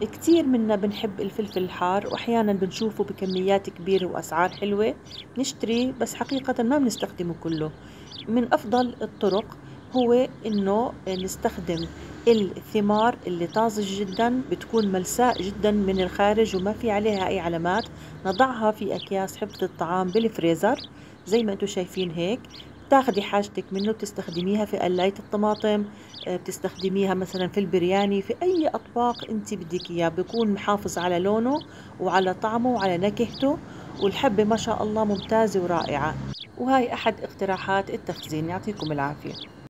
كتير منا بنحب الفلفل الحار وأحيانا بنشوفه بكميات كبيرة وأسعار حلوة نشتري، بس حقيقة ما بنستخدمه كله. من أفضل الطرق هو إنه نستخدم الثمار اللي طازج جدا، بتكون ملساء جدا من الخارج وما في عليها أي علامات. نضعها في أكياس حفظ الطعام بالفريزر زي ما انتم شايفين هيك. بتاخدي حاجتك منه، بتستخدميها في قلاية الطماطم، بتستخدميها مثلا في البرياني، في أي أطباق انت بدك إياه، بيكون محافظ على لونه وعلى طعمه وعلى نكهته. والحبة ما شاء الله ممتازة ورائعة. وهاي أحد اقتراحات التخزين. يعطيكم العافية.